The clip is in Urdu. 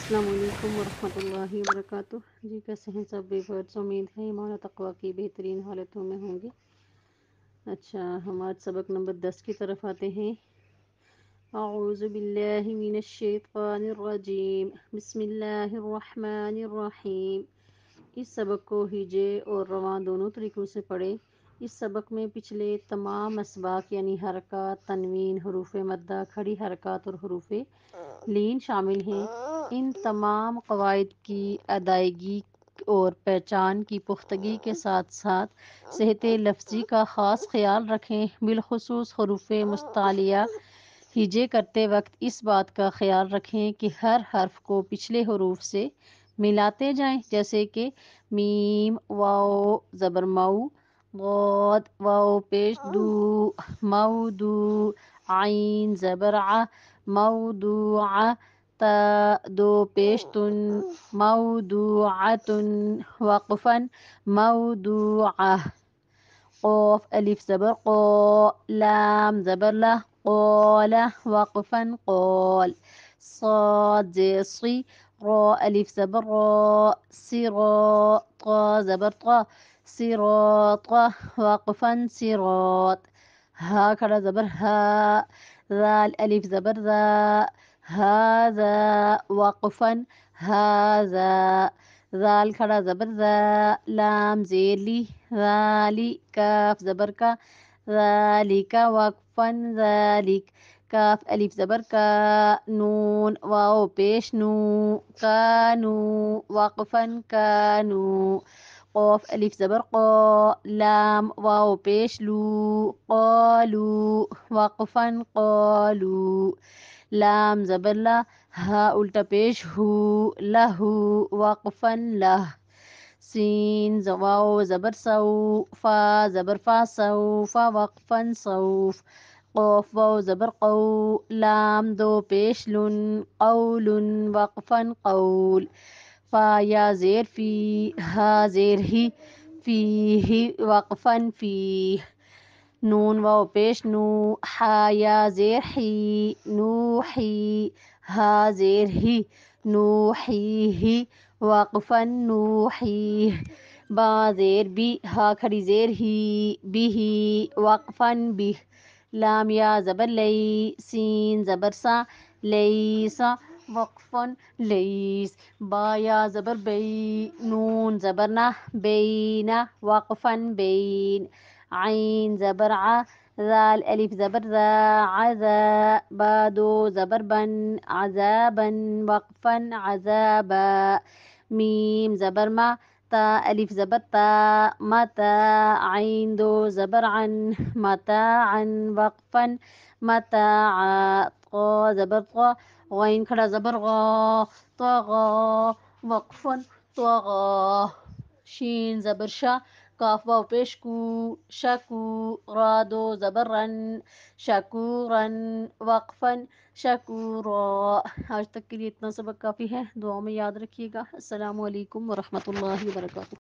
السلام علیکم ورحمۃ اللہ وبرکاتہ۔ جی کیسے ہیں سب ویورز؟ امید ہے ایمان و تقوی کی بہترین حالتوں میں ہوں گے۔ اچھا، ہم آج سبق نمبر 10 کی طرف آتے ہیں۔ اعوذ باللہ من الشیطان الرجیم، بسم اللہ الرحمن الرحیم۔ اس سبق کو ہجے اور رواں دونوں طریقوں سے پڑھیں۔ اس سبق میں پچھلے تمام اسباق یعنی حرکات، تنوین، حروف مدہ، کھڑی حرکات اور حروف لین شامل ہیں۔ ان تمام قواعد کی ادائیگی اور پہچان کی پختگی کے ساتھ ساتھ صحت لفظی کا خاص خیال رکھیں۔ بالخصوص حروف مستعلیہ ہجے کرتے وقت اس بات کا خیال رکھیں کہ ہر حرف کو پچھلے حروف سے ملاتے جائیں، جیسے کہ میم واو زبر مو، غاد واو پیش دو مودو، عین زبر ع موضوع، تا دو پیش تن موضوعتن، وقفا موضوعہ، قوف الف زبر قو، لام زبر لہ قال، وقفا قال، صاد زیر صی، را الف زبر را، صرا، طا زبر طا، صراط، وقفا صراط، ہا کھڑا زبر ہا، ذال الف زبر ذا، ہذا، وقفا ہذا، ذال کھڑا زبر ذا، لام زیر لی، ذالی، کاف زبر کا، ذالک، وقفا ذالک، کاف الف زبر کا، نون واو پیش نو، کانو، وقفا کانو، قوف الف زبر قا، لام واو پیش لو، قالو، وقفا قالو، لام زبر لا، ہا الٹا پیش ہو، لہو، وقفا لہ، سین واو زبر سو، فا زبر فا سوف، وقفا سوف، قوف واو زبر قو، لام دو پیش لن، قول، وقفا قول، فا یا زیر فی، ہا زیر ہی، فی ہی، وقفا فی، نون واو پیش نو، حا یا زیر حی، نوحی، ہا زیر ہی، نوحیہ، وقفا نوحیہ، با زیر بی، ہا کھڑی زیر ہی، بھی، وقفا بھی، لام یا زبر لئی، سین زبر سا، لیسا، وقفا لیس، با یا زبر بئی، نون زبر نہ، بینہ، وقفا بین، عین زبر ع، ذال الف زبر ذا، عذا، با دو زبر بن، عذابا، وقفا عذابا، میم زبر ما، تا الف زبر تا، متا، عین دو زبر عن، متاعا، وقفا متاعا، طا زبر طا، غین کھڑا زبر غا، طغا، وقفا طغا، شین زبر شا، کاف واو پیش کو، شکو، را دو زبر رن، شکورا، وقفا شکورا۔ آج تک کے لیے اتنا سبق کافی ہے، دعاؤں میں یاد رکھیے گا۔ السلام علیکم ورحمۃ اللہ وبرکاتہ۔